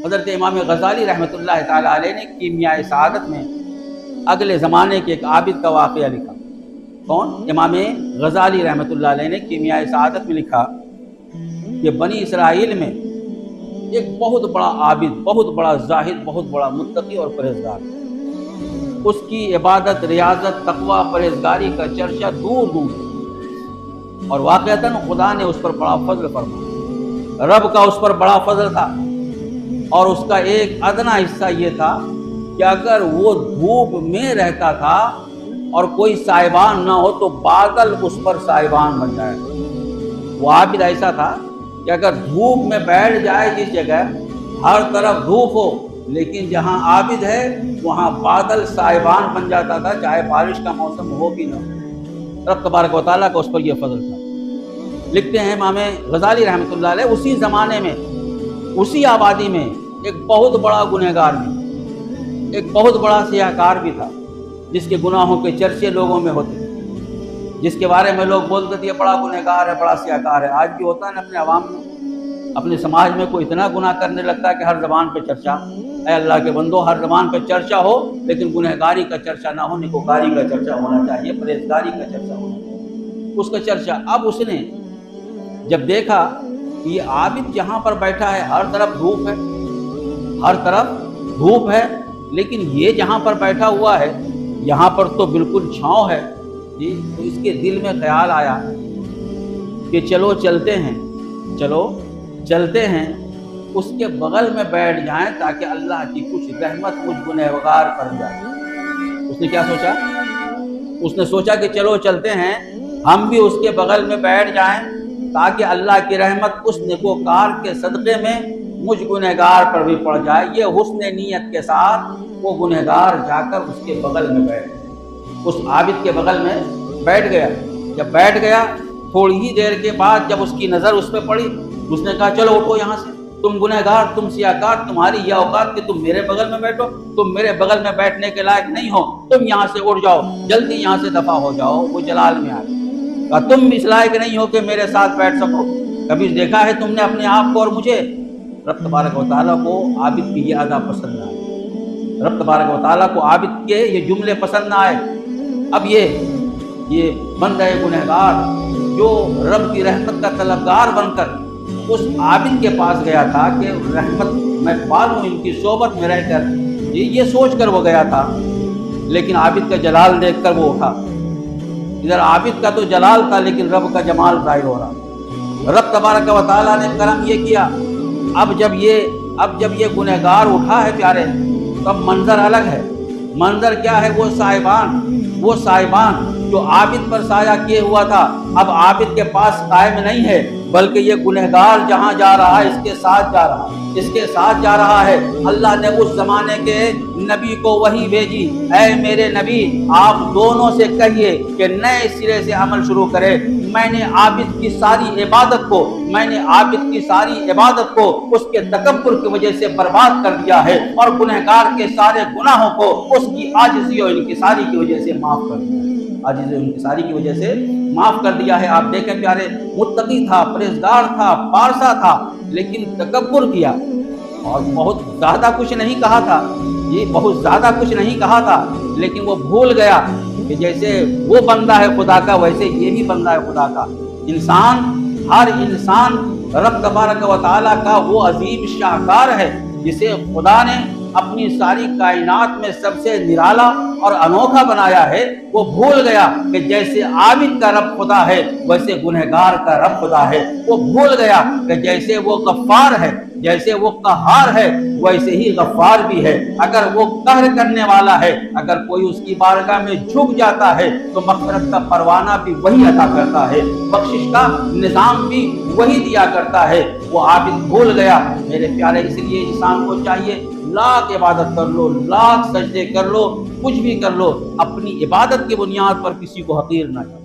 حضرت امام غزالی رحمۃ اللہ تعالیٰ علیہ نے کیمیاء سعادت میں اگلے زمانے کے ایک عابد کا واقعہ لکھا۔ کون؟ امام غزالی رحمۃ اللہ علیہ نے کیمیاء سعادت میں لکھا کہ بنی اسرائیل میں ایک بہت بڑا عابد، بہت بڑا زاہد، بہت بڑا متقی اور پرہیزگار، اس کی عبادت، ریاضت، تقوی، پرہیزگاری کا چرچا دور دور، اور واقعتاً خدا نے اس پر بڑا فضل فرمایا، رب کا اس پر بڑا فضل تھا، اور اس کا ایک ادنا حصہ یہ تھا کہ اگر وہ دھوپ میں رہتا تھا اور کوئی سائبان نہ ہو تو بادل اس پر سائبان بن جائے گا۔ وہ عابد ایسا تھا کہ اگر دھوپ میں بیٹھ جائے جس جگہ ہر طرف دھوپ ہو، لیکن جہاں عابد ہے وہاں بادل سائبان بن جاتا تھا، چاہے بارش کا موسم ہو بھی نہ ہو۔ رب تبارک و تعالیٰ کا اس پر یہ فضل تھا۔ لکھتے ہیں امام غزالی رحمۃ اللہ علیہ، اسی زمانے میں، اسی آبادی میں ایک بہت بڑا گنہگار بھی، ایک بہت بڑا سیاہکار بھی تھا، جس کے گناہوں کے چرچے لوگوں میں ہوتے، جس کے بارے میں لوگ بولتے تھے یہ بڑا گنہگار ہے، بڑا سیاہکار ہے۔ آج بھی ہوتا ہے نا اپنے عوام میں، اپنے سماج میں کوئی اتنا گناہ کرنے لگتا ہے کہ ہر زبان پہ چرچا۔ اے اللہ کے بندو، ہر زبان پہ چرچا ہو لیکن گنہگاری کا چرچا نہ ہو، نیکوکاری کا چرچا ہونا چاہیے، پرہیزگاری کا چرچا ہونا چاہیے، اس کا چرچا۔ اب اس نے جب دیکھا کہ یہ عابد جہاں پر بیٹھا ہے ہر طرف دھوپ ہے، ہر طرف دھوپ ہے، لیکن یہ جہاں پر بیٹھا ہوا ہے یہاں پر تو بالکل چھاؤں ہے جی، تو اس کے دل میں خیال آیا کہ چلو چلتے ہیں، چلو چلتے ہیں، اس کے بغل میں بیٹھ جائیں تاکہ اللہ کی کچھ رحمت مجھ گنہگار پر جائے۔ اس نے کیا سوچا؟ اس نے سوچا کہ چلو چلتے ہیں، ہم بھی اس کے بغل میں بیٹھ جائیں تاکہ اللہ کی رحمت اس نیکوکار کے صدقے میں مجھ گنہگار پر بھی پڑ جائے۔ یہ حسن نیت کے ساتھ وہ گنہگار جا کر اس کے بغل میں بیٹھ گیا، اس عابد کے بغل میں بیٹھ گیا۔ جب بیٹھ گیا تھوڑی ہی دیر کے بعد جب اس کی نظر اس پہ پڑی، اس نے کہا چلو اٹھو یہاں سے، تم گنہگار، تم سیاہکار، تمہاری یہ اوقات کہ تم میرے بغل میں بیٹھو، تم میرے بغل میں بیٹھنے کے لائق نہیں ہو، تم یہاں سے اٹھ جاؤ، جلدی یہاں سے دفع ہو جاؤ۔ وہ جلال میں آ گیا، کہا تم اس لائق نہیں ہو کہ میرے ساتھ بیٹھ سکو، کبھی دیکھا ہے تم نے اپنے آپ کو اور مجھے؟ رب تبارک و تعالیٰ کو عابد کی یہ ادا پسند نہ آئے، رب تبارک و تعالیٰ کو عابد کے یہ جملے پسند نہ آئے۔ اب یہ بندہ گنہگار جو رب کی رحمت کا طلبگار بن کر اس عابد کے پاس گیا تھا کہ رحمت میں پالوں ان کی صحبت میں رہ کر، یہ سوچ کر وہ گیا تھا، لیکن عابد کا جلال دیکھ کر وہ اٹھا۔ ادھر عابد کا تو جلال تھا لیکن رب کا جمال ظاہر ہو رہا۔ رب تبارک و تعالیٰ نے کرم یہ کیا، اب جب یہ گنہگار اٹھا ہے پیارے، تو اب منظر الگ ہے۔ منظر کیا ہے؟ وہ صاحبان جو عابد پر سایہ کیے ہوا تھا اب عابد کے پاس قائم نہیں ہے، بلکہ یہ گنہگار جہاں جا رہا ہے اس کے ساتھ جا رہا ہے، اس کے ساتھ جا رہا ہے۔ اللہ نے اس زمانے کے نبی کو وحی بھیجی، اے میرے نبی آپ دونوں سے کہیے کہ نئے سرے سے عمل شروع کرے۔ میں نے عابد کی ساری عبادت کو اس کے تکبر کی وجہ سے برباد کر دیا ہے، اور گنہگار کے سارے گناہوں کو اس کی عاجزی اور انکساری کی وجہ سے معاف کر دیا ہے، عاجزی اور انکساری کی وجہ سے معاف کر دیا ہے۔ آپ دیکھیں پیارے، متقی تھا، پرہیزگار تھا، پارسا تھا، لیکن تکبر کیا اور بہت زیادہ کچھ نہیں کہا تھا، لیکن وہ بھول گیا کہ جیسے وہ بندہ ہے خدا کا ویسے یہ بھی بندہ ہے خدا کا۔ ہر انسان رب تبارک و تعالیٰ کا وہ عظیم شاہکار ہے جسے خدا نے اپنی ساری کائنات میں سب سے نرالا اور انوکھا بنایا ہے۔ وہ بھول گیا کہ جیسے عابد کا رب خدا ہے ویسے گنہگار کا رب خدا ہے۔ وہ بھول گیا کہ جیسے وہ غفار ہے، جیسے وہ قہار ہے، ویسے ہی غفار بھی ہے۔ اگر وہ قہر کرنے والا ہے، اگر کوئی اس کی بارگاہ میں جھک جاتا ہے تو مغفرت کا پروانہ بھی وہی عطا کرتا ہے، بخشش کا نظام بھی وہی دیا کرتا ہے۔ وہ عابد بھول گیا میرے پیارے۔ اس لیے انسان کو چاہیے لاکھ عبادت کر لو، لاکھ سجدے کر لو، کچھ بھی کر لو، اپنی عبادت کی بنیاد پر کسی کو حقیر نہ کرو۔